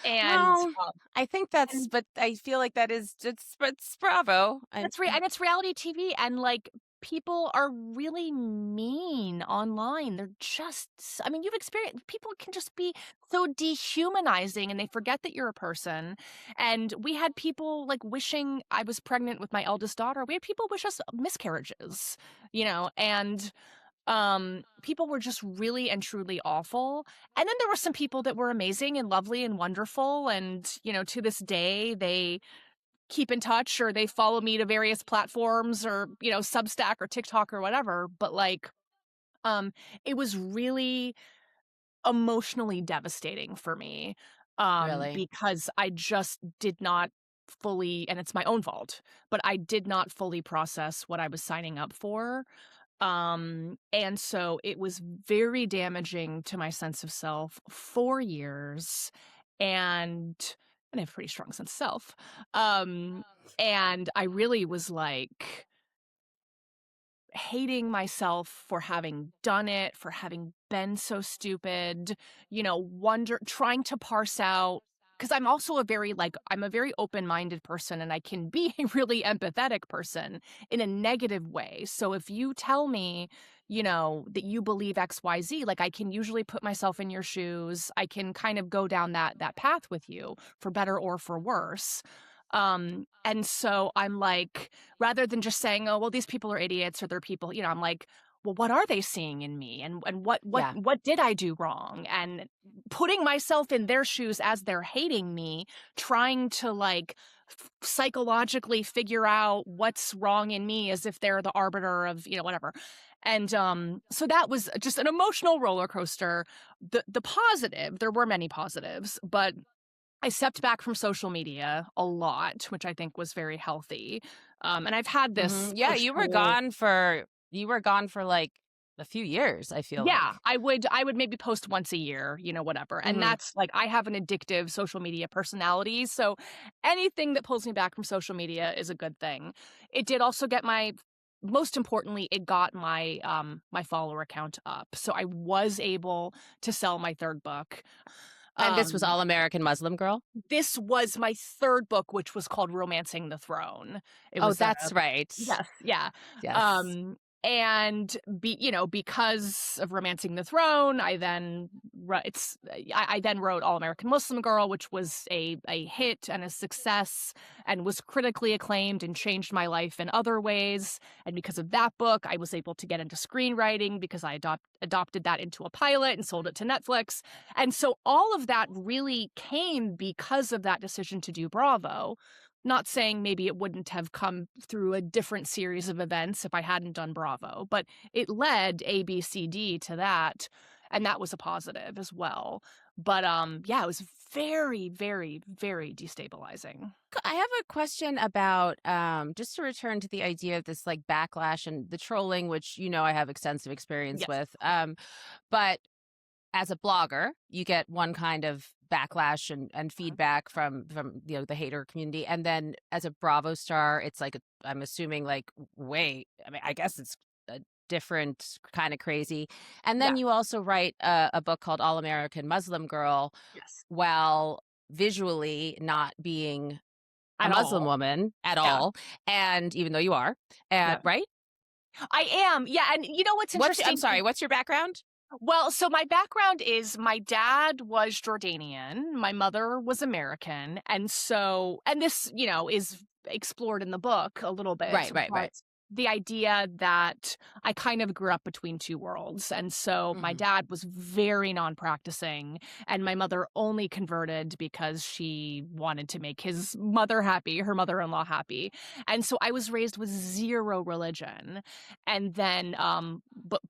And, Well, I think that's, and but I feel like that is just, it's Bravo. and it's reality TV, and like people are really mean online. They're just, I mean, you've experienced, people can just be so dehumanizing, and they forget that you're a person. And we had people like wishing I was pregnant with my eldest daughter. We had people wish us miscarriages, and people were just really and truly awful. And then there were some people that were amazing and lovely and wonderful, and to this day they keep in touch, or they follow me to various platforms, or Substack or TikTok or whatever. But like it was really emotionally devastating for me, Really? because I just did not fully, and it's my own fault, but I did not fully process what I was signing up for. And so it was very damaging to my sense of self for years. And I have a pretty strong sense of self. Um, and I really was like hating myself for having done it, for having been so stupid, trying to parse out, because I'm also I'm a very open-minded person, and I can be a really empathetic person in a negative way. So if you tell me, that you believe XYZ, like I can usually put myself in your shoes. I can kind of go down that path with you for better or for worse. And so I'm like, rather than just saying, oh, well, these people are idiots, or they're people, I'm like, well, what are they seeing in me? And Yeah. what did I do wrong? And putting myself in their shoes as they're hating me, trying to like psychologically figure out what's wrong in me as if they're the arbiter of, whatever. And so that was just an emotional roller coaster. The positive, there were many positives, but I stepped back from social media a lot, which I think was very healthy. And I've had this Yeah, push-pull. you were gone for like a few years, I feel Yeah, like. I would maybe post once a year, whatever. And Mm-hmm. that's like, I have an addictive social media personality, so anything that pulls me back from social media is a good thing. It did also get most importantly, it got my follower count up. So I was able to sell my third book. And this was Um All American Muslim Girl? This was my third book, which was called Romancing the Throne. It Oh, was a that's right. Yes, yeah. Yes. Um, and because of Romancing the Throne, I then wrote All American Muslim Girl, which was a hit and a success, and was critically acclaimed and changed my life in other ways. And because of that book, I was able to get into screenwriting, because I adopted that into a pilot and sold it to Netflix. And so all of that really came because of that decision to do Bravo. Not saying maybe it wouldn't have come through a different series of events if I hadn't done Bravo, but it led A, B, C, D to that, and that was a positive as well. But yeah, it was very, very, very destabilizing. I have a question about just to return to the idea of this like backlash and the trolling, which I have extensive experience Yes. with. But as a blogger, you get one kind of backlash and feedback from the hater community, and then as a Bravo star, it's like I'm assuming like wait, I mean, I guess it's a different kind of crazy. And Yeah. then you also write a book called All American Muslim Girl, Yes. while visually not being a At Muslim all. woman at Yeah. all, and even though you are, and Yeah. right. I am. Yeah. And you know what's I'm interesting? sorry, what's your background? Well, so my background is my dad was Jordanian, my mother was American, and this, is explored in the book a little bit, Right. but the idea that I kind of grew up between two worlds. And so my Mhm. dad was very non-practicing, and my mother only converted because she wanted to make his mother happy, her mother-in-law happy. And so I was raised with zero religion, and then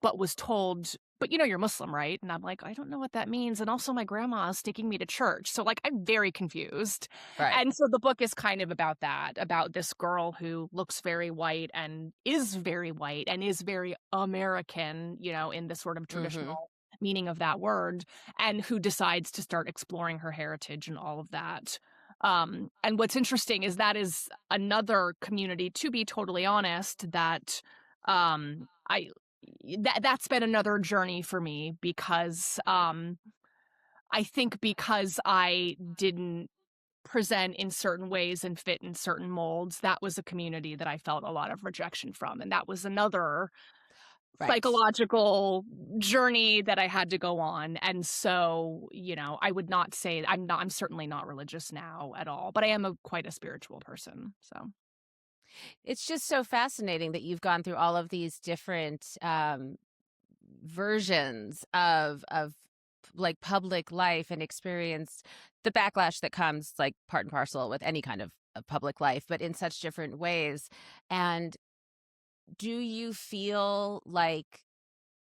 but was told, but you're Muslim, right? And I'm like, I don't know what that means. And also my grandma is taking me to church. So like, I'm very confused. Right. And so the book is kind of about that, about this girl who looks very white and is very American, in the sort of Mhm. traditional meaning of that word, and who decides to start exploring her heritage and all of that. And what's interesting is that is another community, to be totally honest, that I that's been another journey for me because I think because I didn't present in certain ways and fit in certain molds, that was a community that I felt a lot of rejection from, and that was another Right. psychological journey that I had to go on. And so, I would not say I'm certainly not religious now at all, but I am quite a spiritual person. So It's just so fascinating that you've gone through all of these different versions of like public life and experienced the backlash that comes like part and parcel with any kind of public life, but in such different ways. And do you feel like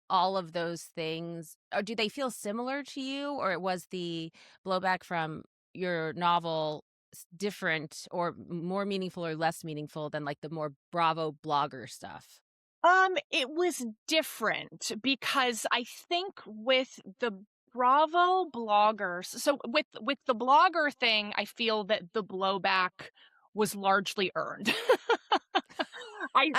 all of those things, or do they feel similar to you, or was the blowback from your novel different or more meaningful or less meaningful than like the more Bravo blogger stuff? it was different because I think with the Bravo bloggers, so with the blogger thing, I feel that the blowback was largely earned. I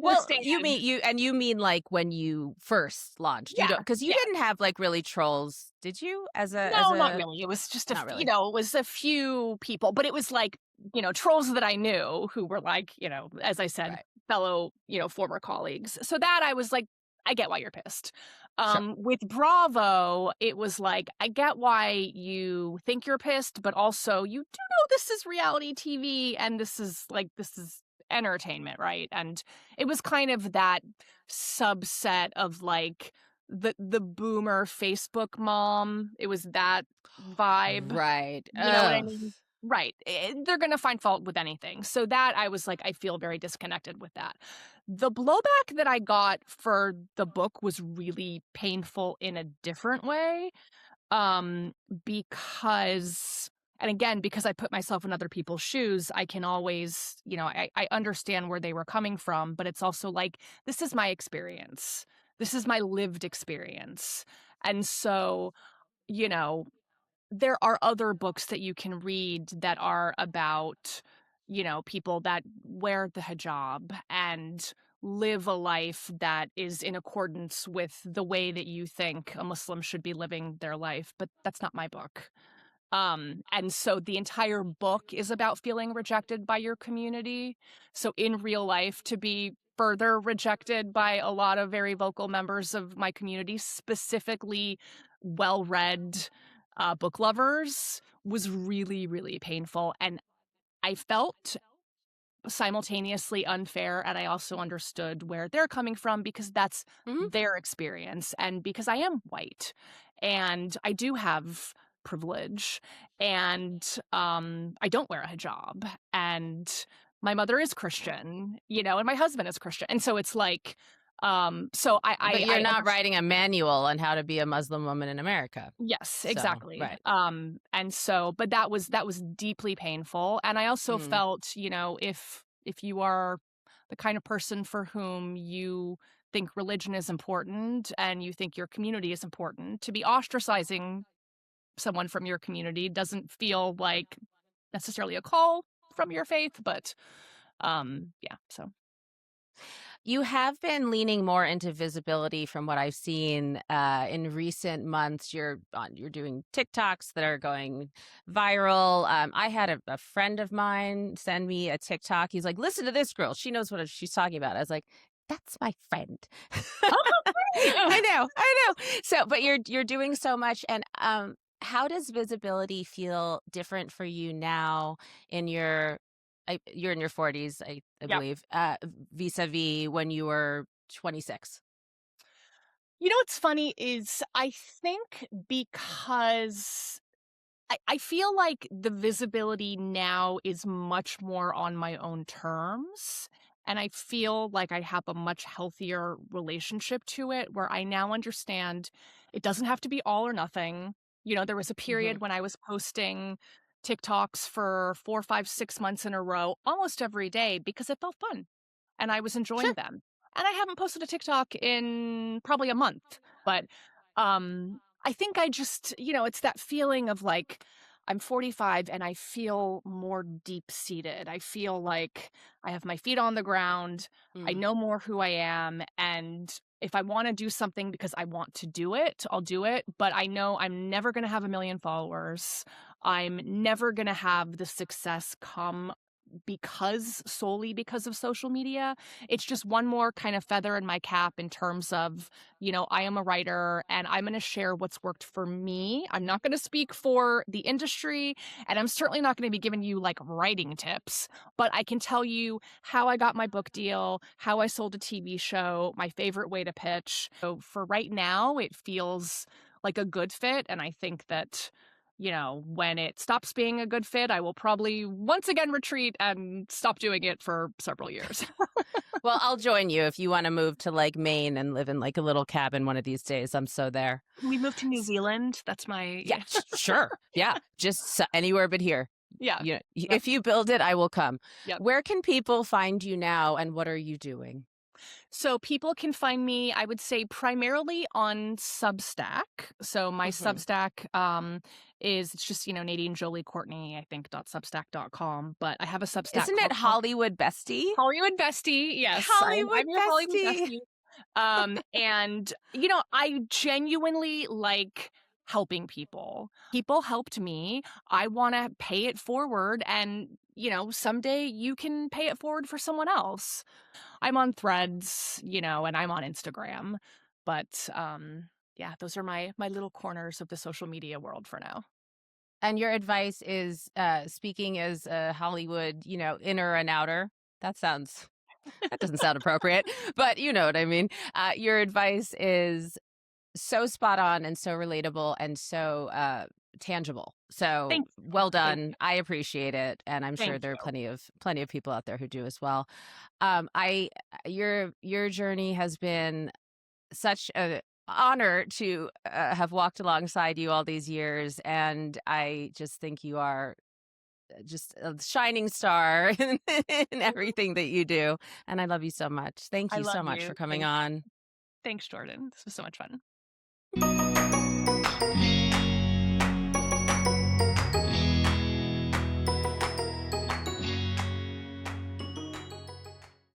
Well, you understand. mean you mean like when you first launched, you Yeah, don't, because you yeah. didn't have like really trolls, did you? As No, not a really. It was just Not really. it was a few people, but it was like, trolls that I knew who were like, as I said, Right. fellow, former colleagues. So that I was like, I get why you're pissed. Sure. With Bravo, it was like, I get why you think you're pissed, but also you do know this is reality TV and this is entertainment, right? And it was kind of that subset of like the boomer Facebook mom. It was that vibe. Right. You know what I Oh. mean? Right. They're going to find fault with anything. So that I was like, I feel very disconnected with that. The blowback that I got for the book was really painful in a different way. Um, because, and again, because I put myself in other people's shoes, I can always, I understand where they were coming from, but it's also like, this is my experience. This is my lived experience. And so, you know, there are other books that you can read that are about, people that wear the hijab and live a life that is in accordance with the way that you think a Muslim should be living their life, but that's not my book. And so the entire book is about feeling rejected by your community. So in real life, to be further rejected by a lot of very vocal members of my community, specifically well-read book lovers, was really, really painful. And I felt simultaneously unfair, and I also understood where they're coming from because that's Mhm. their experience, and because I am white and I do have privilege, and I don't wear a hijab, and my mother is Christian, and my husband is Christian, and so it's like so But you're I not understand. writing a manual on how to be a Muslim woman in America. Yes, So, exactly. right. And so, but that was deeply painful. And I also Mm. felt, if you are the kind of person for whom you think religion is important and you think your community is important, to be ostracizing someone from your community doesn't feel like necessarily a call from your faith, but yeah, so. You have been leaning more into visibility from what I've seen in recent months. You're doing TikToks that are going viral. I had a friend of mine send me a TikTok. He's like, "Listen to this girl. She knows what she's talking about." I was like, "That's my friend." Oh, great. I know. So, but you're doing so much, and how does visibility feel different for you now in you're in your 40s, I Yeah. believe, vis-a-vis when you were 26? You know what's funny is I think because I feel like the visibility now is much more on my own terms. And I feel like I have a much healthier relationship to it where I now understand it doesn't have to be all or nothing. You know, there was a Hmm. period when I was posting TikToks for 4, 5, 6 months in a row, almost every day, because it felt fun and I was enjoying Sure. them. And I haven't posted a TikTok in probably a month, but I think I just, it's that feeling of like I'm 45 and I feel more deep seated. I feel like I have my feet on the ground. I Mm. know more who I am. And if I want to do something because I want to do it, I'll do it. But I know I'm never going to have a million followers. I'm never going to have the success come solely because of social media. It's just one more kind of feather in my cap in terms of, I am a writer and I'm going to share what's worked for me. I'm not going to speak for the industry, and I'm certainly not going to be giving you like writing tips, but I can tell you how I got my book deal, how I sold a TV show, my favorite way to pitch. So for right now, it feels like a good fit. And I think that when it stops being a good fit, I will probably once again retreat and stop doing it for several years. Well, I'll join you if you want to move to like Maine and live in like a little cabin one of these days. I'm so there. Can we move to New Zealand? That's my Yeah, sure. Yeah, just anywhere but here. yeah. You know, Yep. if you build it, I will come. Yep. Where can people find you now, and what are you doing? So people can find me, I would say, primarily on Substack. So my Mhm. Substack it's just, Nadine Jolie Courtney, I think, .substack.com. But I have a Substack Isn't it called Hollywood Bestie? Hollywood Bestie. Yes, Hollywood I'm your Hollywood Bestie. Bestie. And I genuinely like helping people. People helped me. I want to pay it forward, and someday you can pay it forward for someone else. I'm on Threads, and I'm on Instagram, but yeah, those are my little corners of the social media world for now. And your advice is speaking as a Hollywood, inner and outer. That doesn't sound appropriate, but you know what I mean. Your advice is so spot on and so relatable and so tangible. So Thank you. well Thank done. you. I appreciate it, and I'm sure Thank there are you. plenty of people out there who do as well. I your journey has been such a honor to have walked alongside you all these years, and I just think you are just a shining star in everything that you do, and I love you so much. Thank I you love so much you. for coming Thank you. on. Thanks, Jordan. This was so much fun.